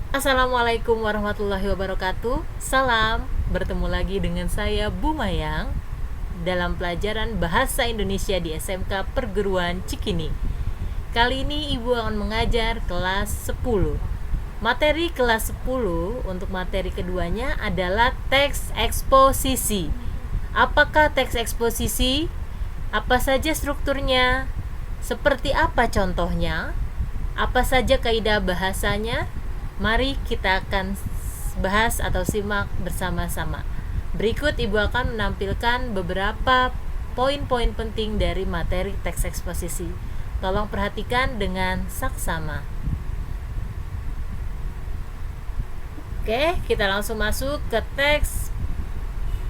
Assalamualaikum warahmatullahi wabarakatuh. Salam, bertemu lagi dengan saya Bu Mayang dalam pelajaran Bahasa Indonesia di SMK Perguruan Cikini. Kali ini Ibu akan mengajar kelas 10. Materi kelas 10 untuk materi keduanya adalah teks eksposisi. Apakah teks eksposisi? Apa saja strukturnya? Seperti apa contohnya? Apa saja kaidah bahasanya? Mari kita akan bahas atau simak bersama-sama. Berikut Ibu akan menampilkan beberapa poin-poin penting dari materi teks eksposisi. Tolong perhatikan dengan saksama. Oke, kita langsung masuk ke teks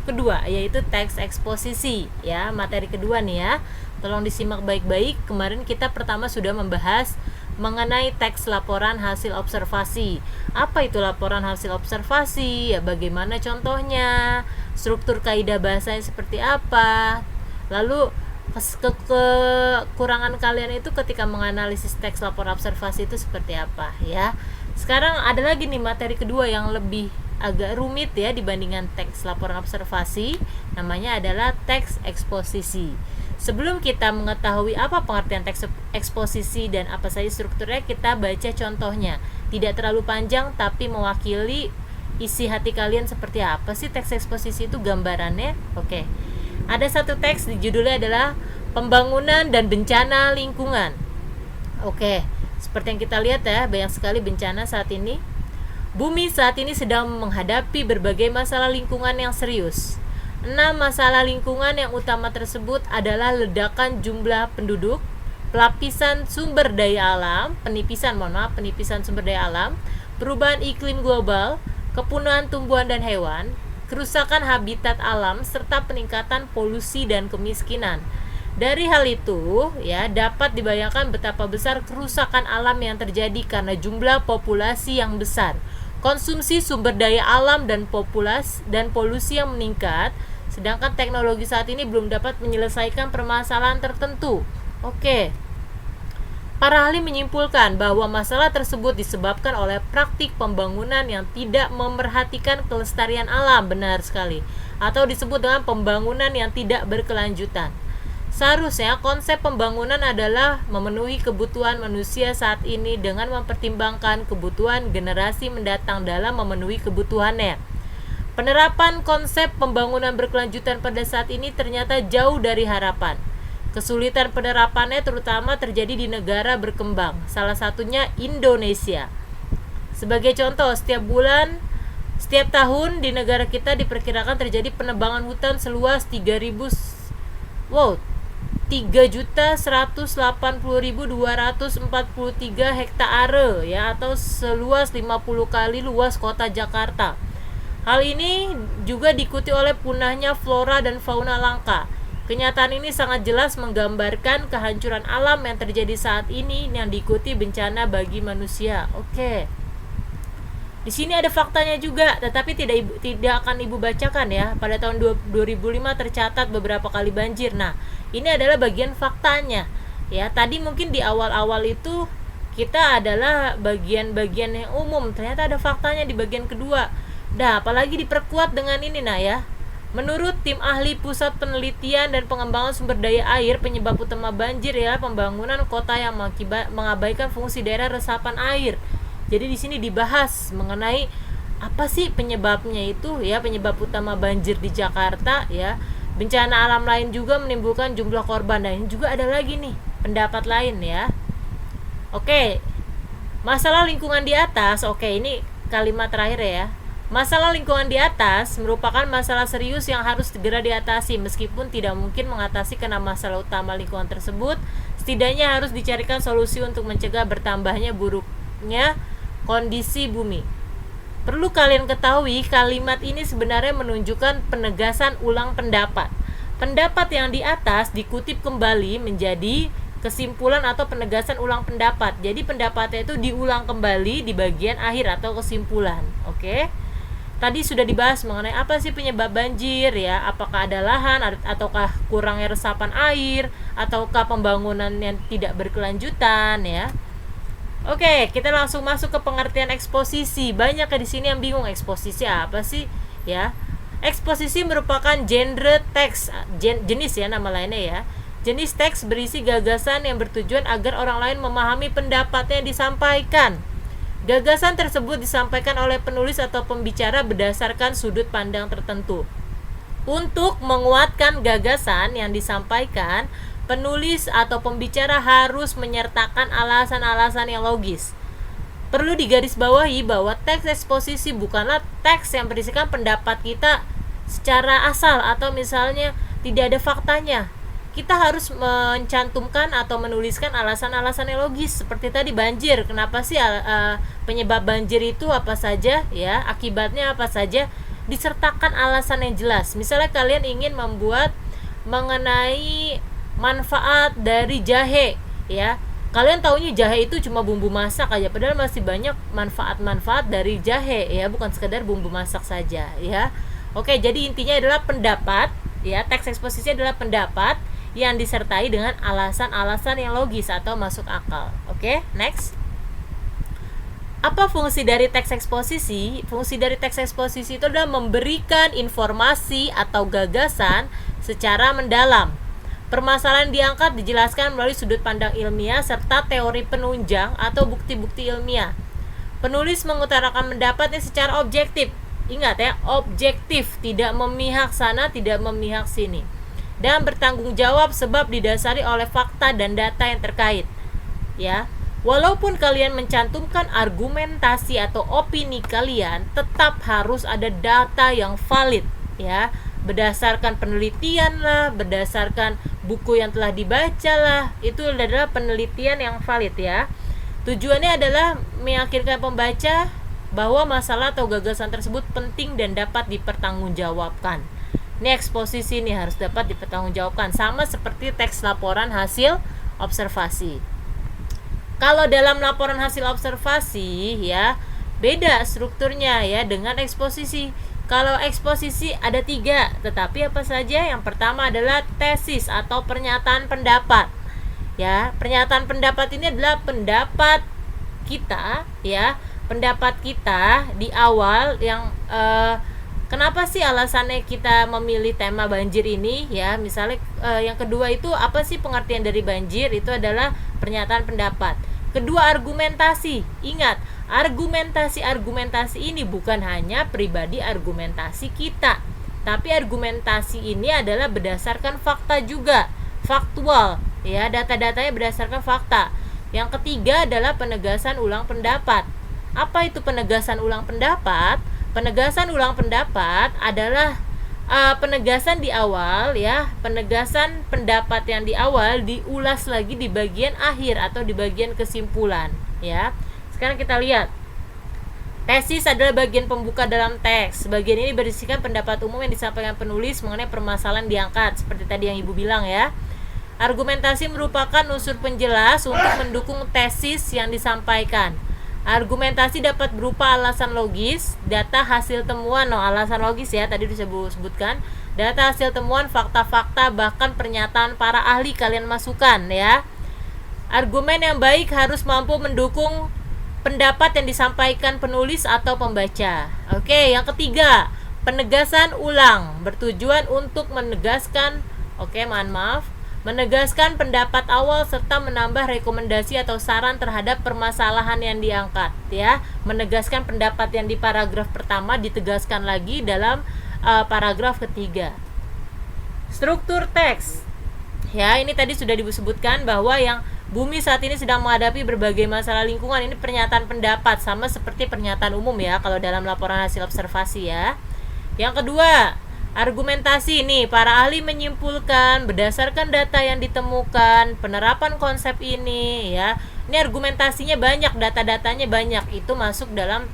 kedua, yaitu teks eksposisi ya. Materi kedua nih ya. Tolong disimak baik-baik. Kemarin kita pertama sudah membahas mengenai teks laporan hasil observasi. Apa itu laporan hasil observasi? Ya, bagaimana contohnya? Struktur kaidah bahasanya seperti apa? Lalu kekurangan kalian itu ketika menganalisis teks laporan observasi itu seperti apa ya. Sekarang ada lagi nih materi kedua yang lebih agak rumit ya dibandingkan teks laporan observasi, namanya adalah teks eksposisi. Sebelum kita mengetahui apa pengertian teks eksposisi dan apa saja strukturnya, kita baca contohnya. Tidak terlalu panjang tapi mewakili isi hati kalian seperti apa sih teks eksposisi itu gambarannya. Oke. Ada satu teks di judulnya adalah pembangunan dan bencana lingkungan. Oke, seperti yang kita lihat ya, banyak sekali bencana saat ini. Bumi saat ini sedang menghadapi berbagai masalah lingkungan yang serius. 6 masalah lingkungan yang utama tersebut adalah ledakan jumlah penduduk, pelapisan sumber daya alam, penipisan sumber daya alam, perubahan iklim global, kepunahan tumbuhan dan hewan, kerusakan habitat alam, serta peningkatan polusi dan kemiskinan. Dari hal itu, ya, dapat dibayangkan betapa besar kerusakan alam yang terjadi karena jumlah populasi yang besar, konsumsi sumber daya alam dan polusi yang meningkat, sedangkan teknologi saat ini belum dapat menyelesaikan permasalahan tertentu. Oke. Para ahli menyimpulkan bahwa masalah tersebut disebabkan oleh praktik pembangunan yang tidak memerhatikan kelestarian alam, benar sekali, atau disebut dengan pembangunan yang tidak berkelanjutan. Seharusnya konsep pembangunan adalah memenuhi kebutuhan manusia saat ini dengan mempertimbangkan kebutuhan generasi mendatang dalam memenuhi kebutuhannya. Penerapan konsep pembangunan berkelanjutan pada saat ini ternyata jauh dari harapan. Kesulitan penerapannya terutama terjadi di negara berkembang, salah satunya Indonesia. Sebagai contoh, setiap tahun di negara kita diperkirakan terjadi penebangan hutan seluas 3.180.243 hektare ya, atau seluas 50 kali luas kota Jakarta. Hal ini juga diikuti oleh punahnya flora dan fauna langka. Kenyataan ini sangat jelas menggambarkan kehancuran alam yang terjadi saat ini yang diikuti bencana bagi manusia. Oke. Di sini ada faktanya juga, tetapi tidak akan Ibu bacakan ya. Pada tahun 2005 tercatat beberapa kali banjir. Nah, ini adalah bagian faktanya. Ya, tadi mungkin di awal-awal itu kita adalah bagian-bagian yang umum. Ternyata ada faktanya di bagian kedua. Nah, apalagi diperkuat dengan ini nah ya. Menurut tim ahli Pusat Penelitian dan Pengembangan Sumber Daya Air, penyebab utama banjir ialah pembangunan kota yang mengabaikan fungsi daerah resapan air. Jadi di sini dibahas mengenai apa sih penyebabnya itu ya, penyebab utama banjir di Jakarta ya. Bencana alam lain juga menimbulkan jumlah korban, dan ini juga ada lagi nih pendapat lain ya. Oke. Masalah lingkungan di atas, oke, ini kalimat terakhir ya. Masalah lingkungan di atas merupakan masalah serius yang harus segera diatasi. Meskipun tidak mungkin mengatasi karena masalah utama lingkungan tersebut, setidaknya harus dicarikan solusi untuk mencegah bertambahnya buruknya kondisi bumi. Perlu kalian ketahui, kalimat ini sebenarnya menunjukkan penegasan ulang pendapat. Pendapat yang di atas dikutip kembali menjadi kesimpulan atau penegasan ulang pendapat. Jadi pendapatnya itu diulang kembali di bagian akhir atau kesimpulan. Oke. Tadi sudah dibahas mengenai apa sih penyebab banjir ya, apakah ada lahan ataukah kurangnya resapan air ataukah pembangunan yang tidak berkelanjutan ya. Oke, kita langsung masuk ke pengertian eksposisi. Banyak di sini yang bingung eksposisi apa sih, ya. Eksposisi merupakan genre teks, jenis ya nama lainnya ya. Jenis teks berisi gagasan yang bertujuan agar orang lain memahami pendapatnya yang disampaikan. Gagasan tersebut disampaikan oleh penulis atau pembicara berdasarkan sudut pandang tertentu. Untuk menguatkan gagasan yang disampaikan, penulis atau pembicara harus menyertakan alasan-alasan yang logis. Perlu digarisbawahi bahwa teks eksposisi bukanlah teks yang berisikan pendapat kita secara asal atau misalnya tidak ada faktanya. Kita harus mencantumkan atau menuliskan alasan-alasan yang logis. Seperti tadi banjir, kenapa sih penyebab banjir itu apa saja, ya, akibatnya apa saja, disertakan alasan yang jelas. Misalnya kalian ingin membuat mengenai manfaat dari jahe, ya, kalian taunya jahe itu cuma bumbu masak aja, padahal masih banyak manfaat-manfaat dari jahe, ya, bukan sekedar bumbu masak saja, ya. Oke, jadi intinya adalah pendapat, ya, teks eksposisi adalah pendapat yang disertai dengan alasan-alasan yang logis atau masuk akal. Oke, next. Apa fungsi dari teks eksposisi? Fungsi dari teks eksposisi itu adalah memberikan informasi atau gagasan secara mendalam. Permasalahan diangkat dijelaskan melalui sudut pandang ilmiah serta teori penunjang atau bukti-bukti ilmiah. Penulis mengutarakan pendapatnya secara objektif. Ingat ya, objektif, tidak memihak sana, tidak memihak sini. Dan bertanggung jawab sebab didasari oleh fakta dan data yang terkait. Ya, walaupun kalian mencantumkan argumentasi atau opini kalian, tetap harus ada data yang valid, ya. Berdasarkan penelitian lah, berdasarkan buku yang telah dibaca lah, itu adalah penelitian yang valid, ya. Tujuannya adalah meyakinkan pembaca bahwa masalah atau gagasan tersebut penting dan dapat dipertanggungjawabkan. Ini eksposisi ini harus dapat dipertanggungjawabkan, sama seperti teks laporan hasil observasi. Kalau dalam laporan hasil observasi, ya, beda strukturnya ya dengan eksposisi. Kalau eksposisi ada 3, tetapi apa saja? Yang pertama adalah tesis atau pernyataan pendapat. Ya, pernyataan pendapat ini adalah pendapat kita, ya, pendapat kita di awal yang kenapa sih alasannya kita memilih tema banjir ini, ya. Misalnya yang kedua itu apa sih pengertian dari banjir? Itu adalah pernyataan pendapat. Kedua, argumentasi. Ingat, argumentasi ini bukan hanya pribadi argumentasi kita, tapi argumentasi ini adalah berdasarkan fakta juga, faktual, ya, data-datanya berdasarkan fakta. Yang ketiga adalah penegasan ulang pendapat. Apa itu penegasan ulang pendapat? Penegasan ulang pendapat adalah penegasan di awal, ya, penegasan pendapat yang di awal diulas lagi di bagian akhir atau di bagian kesimpulan, ya. Sekarang kita lihat. Tesis adalah bagian pembuka dalam teks. Bagian ini berisikan pendapat umum yang disampaikan penulis mengenai permasalahan diangkat, seperti tadi yang Ibu bilang, ya. Argumentasi merupakan unsur penjelas untuk mendukung tesis yang disampaikan. Argumentasi dapat berupa alasan logis, data hasil temuan, alasan logis ya, tadi disebutkan, data hasil temuan, fakta-fakta, bahkan pernyataan para ahli kalian masukkan, ya. Argumen yang baik harus mampu mendukung pendapat yang disampaikan penulis atau pembaca. Oke, yang ketiga, penegasan ulang bertujuan untuk menegaskan, menegaskan pendapat awal serta menambah rekomendasi atau saran terhadap permasalahan yang diangkat, ya. Menegaskan pendapat yang di paragraf pertama ditegaskan lagi dalam paragraf ketiga. Struktur teks. Ya, ini tadi sudah disebutkan bahwa yang bumi saat ini sedang menghadapi berbagai masalah lingkungan, ini pernyataan pendapat, sama seperti pernyataan umum ya kalau dalam laporan hasil observasi, ya. Yang kedua, argumentasi. Nih, para ahli menyimpulkan berdasarkan data yang ditemukan penerapan konsep ini, ya. Ini argumentasinya banyak, data-datanya banyak, itu masuk dalam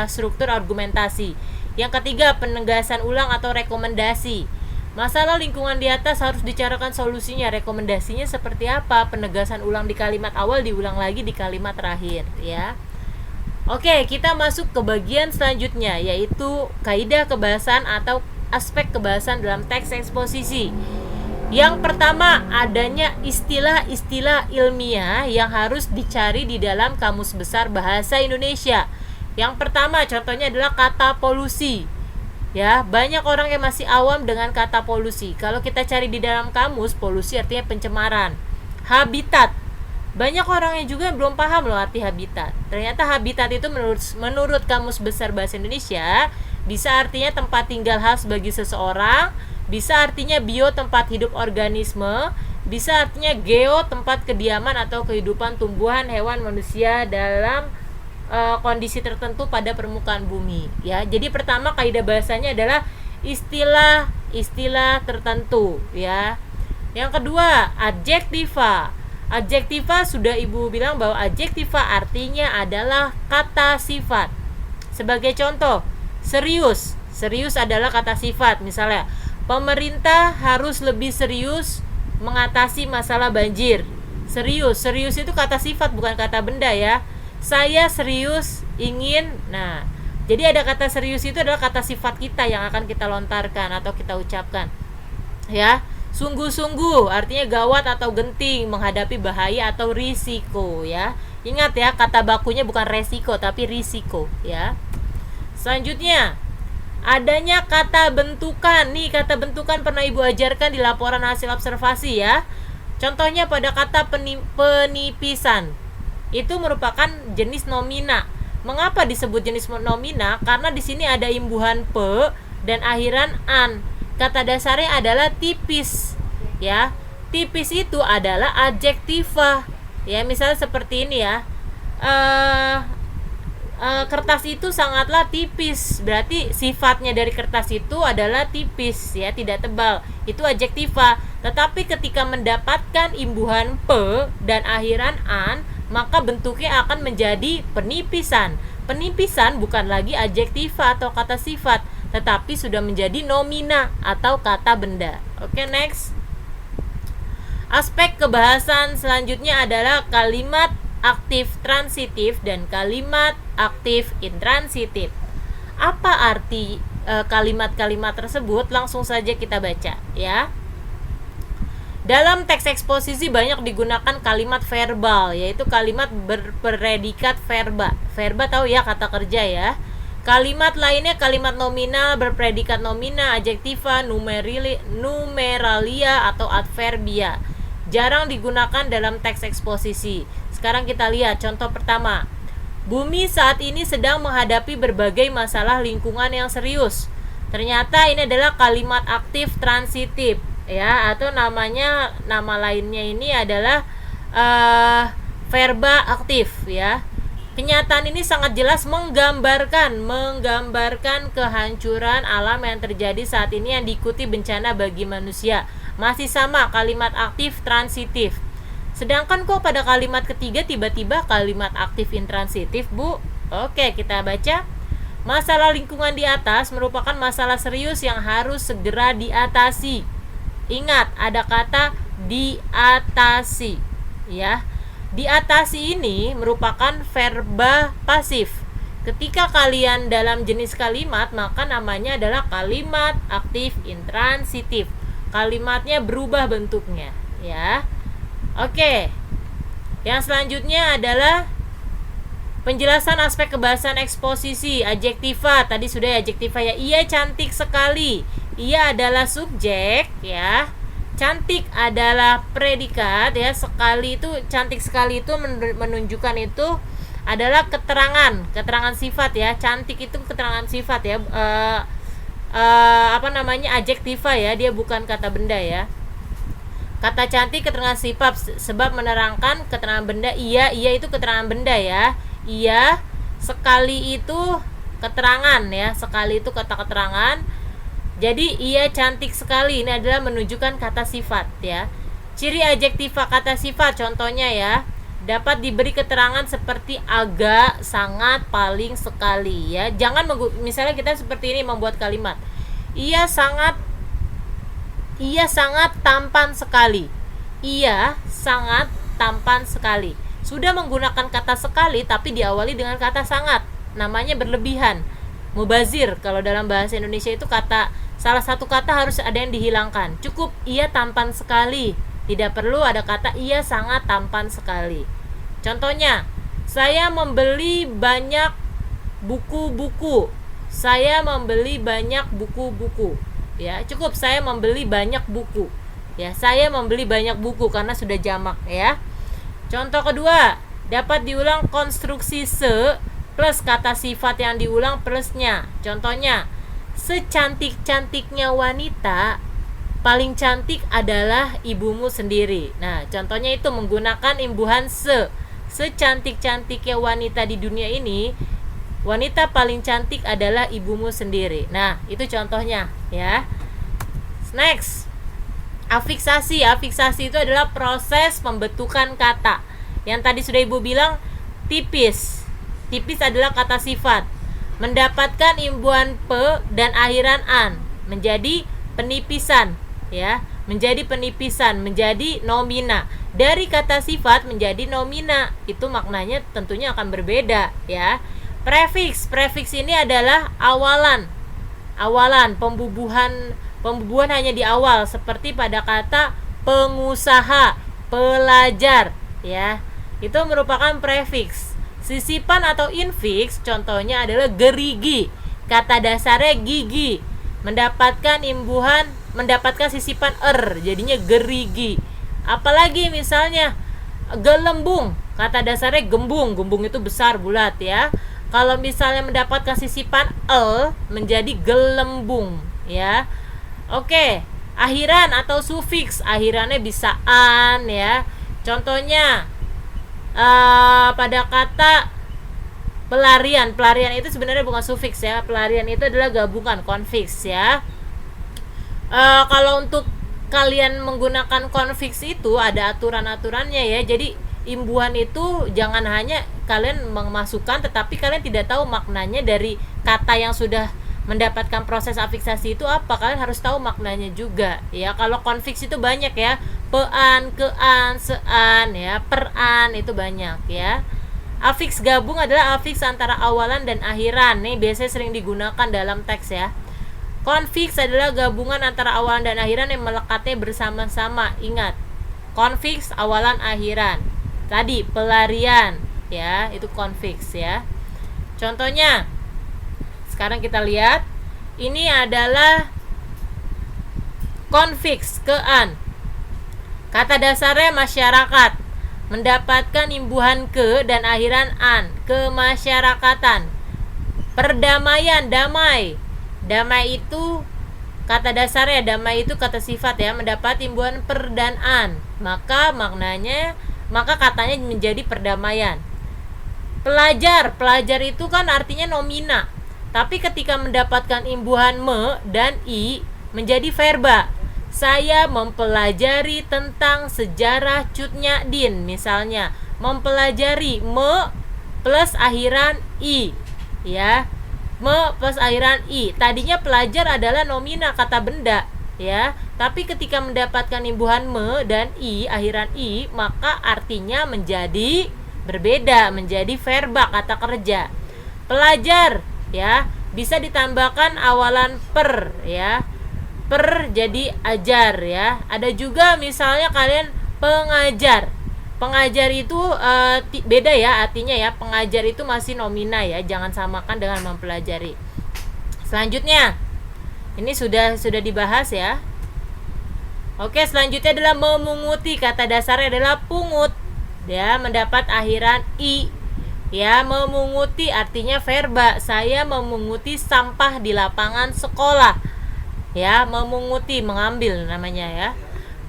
struktur argumentasi. Yang ketiga, penegasan ulang atau rekomendasi. Masalah lingkungan di atas harus dicarakan solusinya, rekomendasinya seperti apa? Penegasan ulang di kalimat awal diulang lagi di kalimat terakhir, ya. Oke, kita masuk ke bagian selanjutnya, yaitu kaidah kebahasan atau aspek kebahasan dalam teks eksposisi. Yang pertama, adanya istilah-istilah ilmiah yang harus dicari di dalam Kamus Besar Bahasa Indonesia. Yang pertama contohnya adalah kata polusi. Ya, banyak orang yang masih awam dengan kata polusi. Kalau kita cari di dalam kamus, polusi artinya pencemaran. Habitat. Banyak orang yang juga belum paham loh arti habitat. Ternyata habitat itu menurut Kamus Besar Bahasa Indonesia bisa artinya tempat tinggal khas bagi seseorang, bisa artinya bio tempat hidup organisme, bisa artinya geo tempat kediaman atau kehidupan tumbuhan, hewan, manusia dalam kondisi tertentu pada permukaan bumi. Ya, jadi pertama kaidah bahasanya adalah istilah-istilah tertentu. Ya. Yang kedua, adjektiva. Adjektiva sudah Ibu bilang bahwa adjektiva artinya adalah kata sifat. Sebagai contoh, serius. Serius adalah kata sifat. Misalnya, pemerintah harus lebih serius mengatasi masalah banjir. Serius itu kata sifat bukan kata benda ya. Saya serius ingin. Nah, jadi ada kata serius itu adalah kata sifat kita yang akan kita lontarkan atau kita ucapkan. Ya, sungguh-sungguh artinya gawat atau genting menghadapi bahaya atau risiko ya. Ingat ya, kata bakunya bukan resiko tapi risiko ya. Selanjutnya, adanya kata bentukan. Nih, kata bentukan pernah Ibu ajarkan di laporan hasil observasi ya. Contohnya pada kata penipisan. Itu merupakan jenis nomina. Mengapa disebut jenis nomina? Karena di sini ada imbuhan pe dan akhiran an. Kata dasarnya adalah tipis. Ya. Tipis itu adalah adjektiva. Ya, misalnya seperti ini ya. Kertas itu sangatlah tipis. Berarti sifatnya dari kertas itu adalah tipis ya, tidak tebal. Itu adjektiva. Tetapi ketika mendapatkan imbuhan pe dan akhiran an, maka bentuknya akan menjadi penipisan. Penipisan bukan lagi adjektiva atau kata sifat, tetapi sudah menjadi nomina atau kata benda. Oke, next. Aspek kebahasan selanjutnya adalah kalimat aktif transitif dan kalimat aktif intransitif. Apa arti kalimat-kalimat tersebut? Langsung saja kita baca ya. Dalam teks eksposisi banyak digunakan kalimat verbal, yaitu kalimat berpredikat verba. Verba tahu ya, kata kerja ya. Kalimat lainnya kalimat nominal berpredikat nomina, adjektiva, numeralia atau adverbia. Jarang digunakan dalam teks eksposisi. Sekarang kita lihat contoh pertama. Bumi saat ini sedang menghadapi berbagai masalah lingkungan yang serius. Ternyata ini adalah kalimat aktif transitif ya, atau nama lainnya ini adalah verba aktif ya. Kenyataan ini sangat jelas menggambarkan kehancuran alam yang terjadi saat ini yang diikuti bencana bagi manusia. Masih sama kalimat aktif transitif. Sedangkan kok pada kalimat ketiga tiba-tiba kalimat aktif intransitif, Bu? Oke, kita baca. Masalah lingkungan di atas merupakan masalah serius yang harus segera diatasi. Ingat, ada kata diatasi ya. Diatasi ini merupakan verba pasif. Ketika kalian dalam jenis kalimat, maka namanya adalah kalimat aktif intransitif. Kalimatnya berubah bentuknya ya. Oke. Yang selanjutnya adalah penjelasan aspek kebahasan eksposisi. Adjektiva, tadi sudah adjektiva ya. Ia cantik sekali. Ia adalah subjek ya. Cantik adalah predikat ya. Sekali itu, cantik sekali itu menunjukkan itu adalah keterangan sifat ya. Cantik itu keterangan sifat ya. Adjektiva ya, dia bukan kata benda ya. Kata cantik keterangan sifat sebab menerangkan keterangan benda. Ia itu keterangan benda ya. Ia, sekali itu keterangan ya. Sekali itu kata keterangan. Jadi ia cantik sekali ini adalah menunjukkan kata sifat ya. Ciri adjektiva kata sifat contohnya ya, dapat diberi keterangan seperti agak, sangat, paling, sekali ya. Jangan misalnya kita seperti ini membuat kalimat. Ia sangat tampan sekali. Ia sangat tampan sekali. Sudah menggunakan kata sekali tapi diawali dengan kata sangat. Namanya berlebihan. mubazir. Kalau dalam bahasa Indonesia itu salah satu kata harus ada yang dihilangkan. Cukup ia tampan sekali. Tidak perlu ada kata ia sangat tampan sekali. Contohnya, saya membeli banyak buku-buku. Saya membeli banyak buku-buku. Ya, cukup saya membeli banyak buku. Ya, saya membeli banyak buku karena sudah jamak ya. Contoh kedua, dapat diulang konstruksi se plus kata sifat yang diulang plusnya. Contohnya, secantik-cantiknya wanita, paling cantik adalah ibumu sendiri. Nah, contohnya itu menggunakan imbuhan se. Secantik-cantiknya wanita di dunia ini, wanita paling cantik adalah ibumu sendiri. Nah, itu contohnya ya. Next, afiksasi. Afiksasi itu adalah proses pembentukan kata. Yang tadi sudah Ibu bilang, tipis. Tipis adalah kata sifat. Mendapatkan imbuhan pe dan akhiran an, menjadi penipisan ya, menjadi penipisan, menjadi nomina. Dari kata sifat menjadi nomina, itu maknanya tentunya akan berbeda ya. Prefiks. Prefiks ini adalah awalan. Awalan, pembubuhan hanya di awal, seperti pada kata pengusaha, pelajar ya. Itu merupakan prefiks. Sisipan atau infiks contohnya adalah gerigi. Kata dasarnya gigi. Mendapatkan sisipan jadinya gerigi. Apalagi misalnya gelembung. Kata dasarnya gembung. Gembung itu besar, bulat ya. Kalau misalnya mendapatkan sisipan menjadi gelembung ya. Oke, akhiran atau sufiks. Akhirannya bisa an ya. Contohnya pada kata pelarian. Pelarian itu sebenarnya bukan sufiks ya. Pelarian itu adalah gabungan konfiks ya. Kalau untuk kalian menggunakan konfiks itu ada aturan-aturannya ya. Jadi imbuhan itu jangan hanya kalian memasukkan, tetapi kalian tidak tahu maknanya dari kata yang sudah mendapatkan proses afiksasi itu apa. Kalian harus tahu maknanya juga ya. Kalau konfiks itu banyak ya, pean, kean, sean ya, peran, itu banyak ya. Afiks gabung adalah afiks antara awalan dan akhiran. Nih biasanya sering digunakan dalam teks ya. Konfiks adalah gabungan antara awalan dan akhiran yang melekatnya bersama-sama. Ingat, konfiks awalan akhiran. Tadi pelarian ya, itu konfiks ya. Contohnya, sekarang kita lihat, ini adalah konfiks kean. Kata dasarnya masyarakat, mendapatkan imbuhan ke dan akhiran an, kemasyarakatan. Perdamaian, damai. Damai itu kata dasarnya, damai itu kata sifat ya, mendapat imbuhan per dan an. Maka katanya menjadi perdamaian. Pelajar, pelajar itu kan artinya nomina. Tapi ketika mendapatkan imbuhan me dan i menjadi verba. Saya mempelajari tentang sejarah Cut Nyak-din misalnya. Mempelajari me plus akhiran i ya. Me plus akhiran i. Tadinya pelajar adalah nomina, kata benda ya. Tapi ketika mendapatkan imbuhan me dan i, akhiran i, maka artinya menjadi berbeda, menjadi verba, kata kerja. Pelajar ya, bisa ditambahkan awalan per ya. Per jadi ajar ya. Ada juga misalnya kalian pengajar. Pengajar itu beda ya artinya ya. Pengajar itu masih nomina ya, jangan samakan dengan mempelajari. Selanjutnya, ini sudah dibahas ya. Oke, selanjutnya adalah memunguti. Kata dasarnya adalah pungut ya, mendapat akhiran i ya. Memunguti artinya verba. Saya memunguti sampah di lapangan sekolah ya. Memunguti, mengambil namanya ya.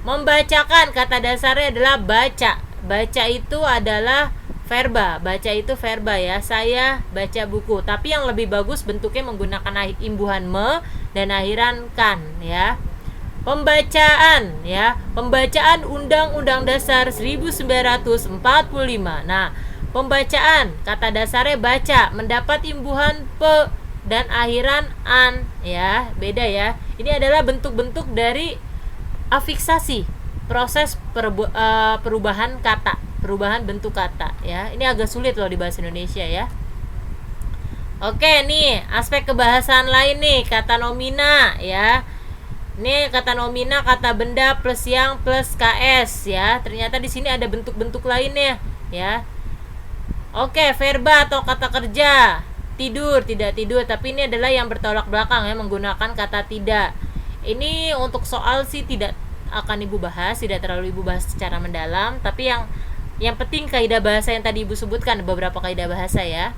Membacakan, kata dasarnya adalah baca. Baca itu adalah verba. Baca itu verba ya. Saya baca buku. Tapi yang lebih bagus bentuknya menggunakan imbuhan me dan akhiran kan ya. Pembacaan ya. Pembacaan Undang-Undang Dasar 1945. Nah, pembacaan kata dasarnya baca, mendapat imbuhan pe dan akhiran an ya. Beda ya. Ini adalah bentuk-bentuk dari afiksasi, proses perubahan kata, perubahan bentuk kata ya. Ini agak sulit loh di bahasa Indonesia ya. Oke nih, aspek kebahasaan lain nih, kata nomina ya. Ini kata nomina, kata benda plus yang plus KS ya. Ternyata di sini ada bentuk-bentuk lainnya ya. Oke, verba atau kata kerja. Tidur, tidak tidur, tapi ini adalah yang bertolak belakang ya, menggunakan kata tidak. Ini untuk soal sih tidak akan Ibu bahas, tidak terlalu Ibu bahas secara mendalam, tapi yang penting kaidah bahasa yang tadi Ibu sebutkan, beberapa kaidah bahasa ya.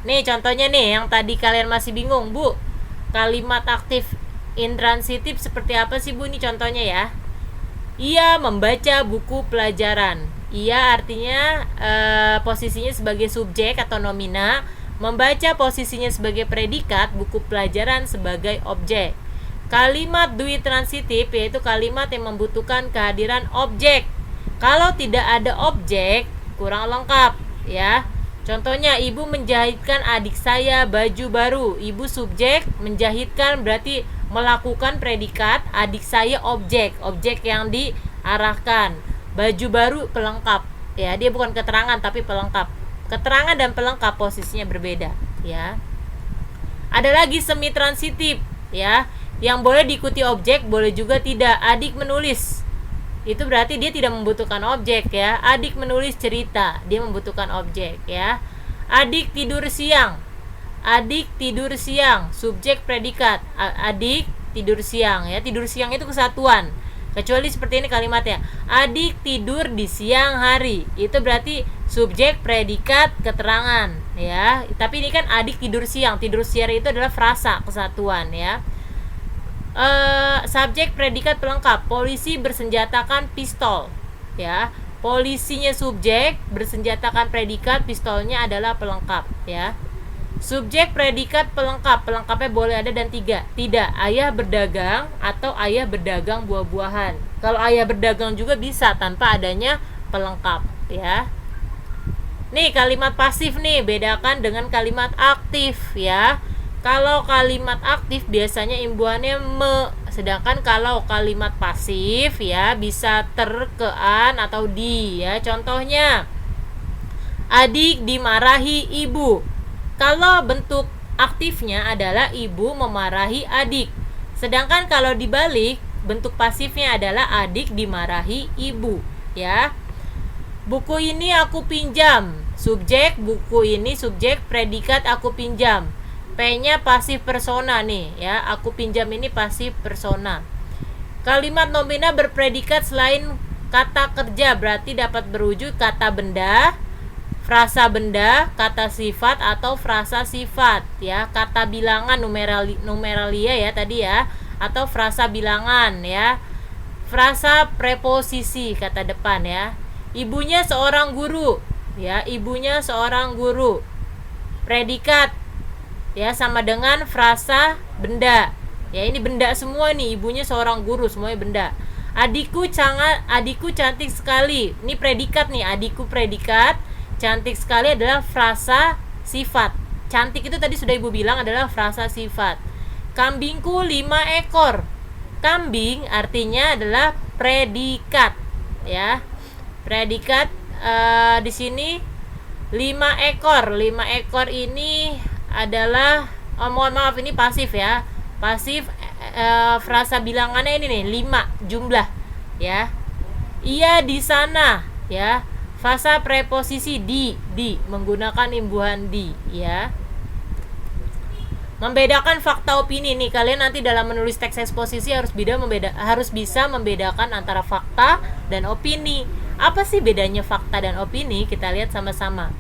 Nih contohnya nih, yang tadi kalian masih bingung, Bu. Kalimat aktif intransitif seperti apa sih, Bu? Ini contohnya ya. Ia membaca buku pelajaran. Ia artinya posisinya sebagai subjek atau nomina, membaca posisinya sebagai predikat, buku pelajaran sebagai objek. Kalimat dui transitif yaitu kalimat yang membutuhkan kehadiran objek. Kalau tidak ada objek, kurang lengkap ya. Contohnya, ibu menjahitkan adik saya baju baru. Ibu subjek, menjahitkan berarti melakukan predikat, adik saya objek yang diarahkan. Baju baru pelengkap. Ya, dia bukan keterangan tapi pelengkap. Keterangan dan pelengkap posisinya berbeda, ya. Ada lagi semi transitif, ya. Yang boleh diikuti objek, boleh juga tidak. Adik menulis. Itu berarti dia tidak membutuhkan objek ya. Adik menulis cerita, dia membutuhkan objek ya. Adik tidur siang. Adik tidur siang, subjek predikat. Adik tidur siang ya. Tidur siang itu kesatuan. Kecuali seperti ini kalimatnya. Adik tidur di siang hari. Itu berarti subjek predikat keterangan ya. Tapi ini kan adik tidur siang. Tidur siang itu adalah frasa kesatuan ya. Subjek predikat pelengkap. Polisi bersenjatakan pistol ya. Polisinya subjek, bersenjatakan predikat, pistolnya adalah pelengkap ya. Subjek predikat pelengkap. Pelengkapnya boleh ada dan tiga. Tidak, ayah berdagang atau ayah berdagang buah-buahan. Kalau ayah berdagang juga bisa tanpa adanya pelengkap ya. Nih kalimat pasif nih, bedakan dengan kalimat aktif ya. Kalau kalimat aktif biasanya imbuhannya me, sedangkan kalau kalimat pasif ya bisa ter, ke, an, atau di ya. Contohnya, adik dimarahi ibu. Kalau bentuk aktifnya adalah ibu memarahi adik. Sedangkan kalau dibalik, bentuk pasifnya adalah adik dimarahi ibu ya. Buku ini aku pinjam. Subjek, buku ini subjek, predikat aku pinjam. P-nya pasif persona nih ya. Aku pinjam ini pasif persona. Kalimat nomina berpredikat selain kata kerja berarti dapat berwujud kata benda, frasa benda, kata sifat atau frasa sifat ya. Kata bilangan numeralia ya tadi ya, atau frasa bilangan ya. Frasa preposisi kata depan ya. Ibunya seorang guru ya. Ibunya seorang guru. Predikat ya sama dengan frasa benda ya. Ini benda semua nih, ibunya seorang guru, semuanya benda. Adikku cantik sekali, ini predikat nih. Adikku predikat, cantik sekali adalah frasa sifat. Cantik itu tadi sudah ibu bilang adalah frasa sifat. Kambingku 5 ekor. Kambing artinya adalah predikat ya. Predikat di sini 5 ekor. 5 ekor ini adalah mohon maaf ini pasif ya. Pasif frasa bilangannya ini nih 5 jumlah ya. Ia di sana ya. Frasa preposisi di menggunakan imbuhan di ya. Membedakan fakta opini nih, kalian nanti dalam menulis teks eksposisi harus bisa membedakan antara fakta dan opini. Apa sih bedanya fakta dan opini? Kita lihat sama-sama.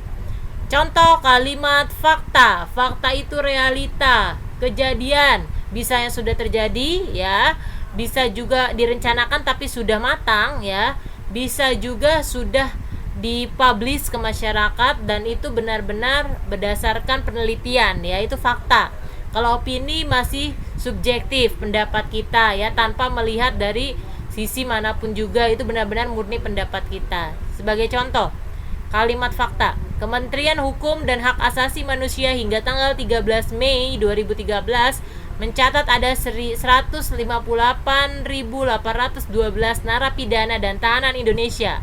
Contoh kalimat fakta. Fakta itu realita, kejadian, bisa yang sudah terjadi ya, bisa juga direncanakan tapi sudah matang ya, bisa juga sudah dipublish ke masyarakat dan itu benar-benar berdasarkan penelitian ya, itu fakta. Kalau opini masih subjektif, pendapat kita ya, tanpa melihat dari sisi manapun juga, itu benar-benar murni pendapat kita. Sebagai contoh, kalimat fakta. Kementerian Hukum dan Hak Asasi Manusia hingga tanggal 13 Mei 2013 mencatat ada 158.812 narapidana dan tahanan Indonesia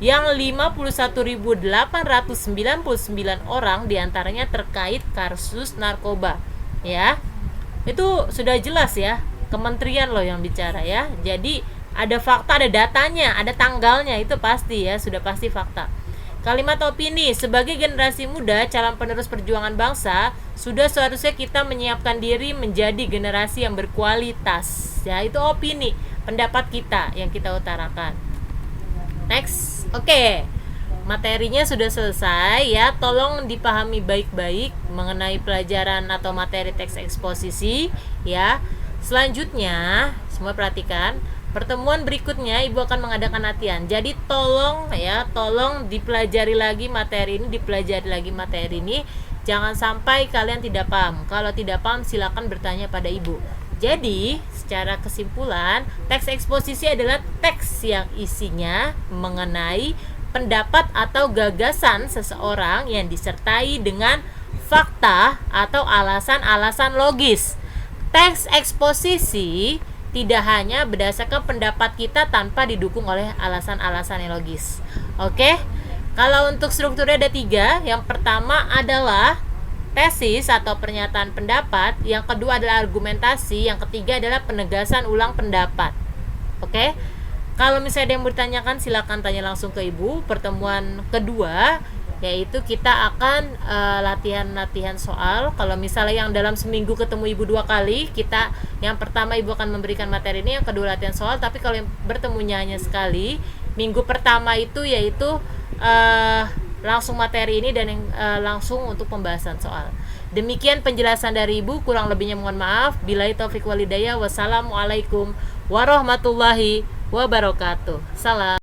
yang 51.899 orang diantaranya terkait kasus narkoba, ya. Itu sudah jelas ya, kementerian loh yang bicara ya. Jadi ada fakta, ada datanya, ada tanggalnya, itu pasti ya, sudah pasti fakta. Kalimat opini, sebagai generasi muda calon penerus perjuangan bangsa, sudah seharusnya kita menyiapkan diri menjadi generasi yang berkualitas. Ya, itu opini, pendapat kita yang kita utarakan. Next. Oke. Materinya sudah selesai ya. Tolong dipahami baik-baik mengenai pelajaran atau materi teks eksposisi ya. Selanjutnya, semua perhatikan. Pertemuan berikutnya Ibu akan mengadakan latihan. Jadi tolong ya, tolong dipelajari lagi materi ini, Jangan sampai kalian tidak paham. Kalau tidak paham silakan bertanya pada Ibu. Jadi, secara kesimpulan, teks eksposisi adalah teks yang isinya mengenai pendapat atau gagasan seseorang yang disertai dengan fakta atau alasan-alasan logis. Teks eksposisi tidak hanya berdasarkan pendapat kita tanpa didukung oleh alasan-alasan yang logis. Oke? Kalau untuk strukturnya ada 3. Yang pertama adalah tesis atau pernyataan pendapat, yang kedua adalah argumentasi, yang ketiga adalah penegasan ulang pendapat. Oke? Kalau misalnya ada yang bertanyakan silakan tanya langsung ke Ibu. Pertemuan kedua yaitu kita akan latihan-latihan soal. Kalau misalnya yang dalam seminggu ketemu Ibu 2 kali, kita yang pertama Ibu akan memberikan materi ini, yang kedua latihan soal. Tapi kalau yang bertemunya hanya sekali, minggu pertama itu yaitu langsung materi ini dan yang langsung untuk pembahasan soal. Demikian penjelasan dari Ibu, kurang lebihnya mohon maaf. Billahi taufiq wal hidayah. Wassalamualaikum warahmatullahi wabarakatuh. Salam.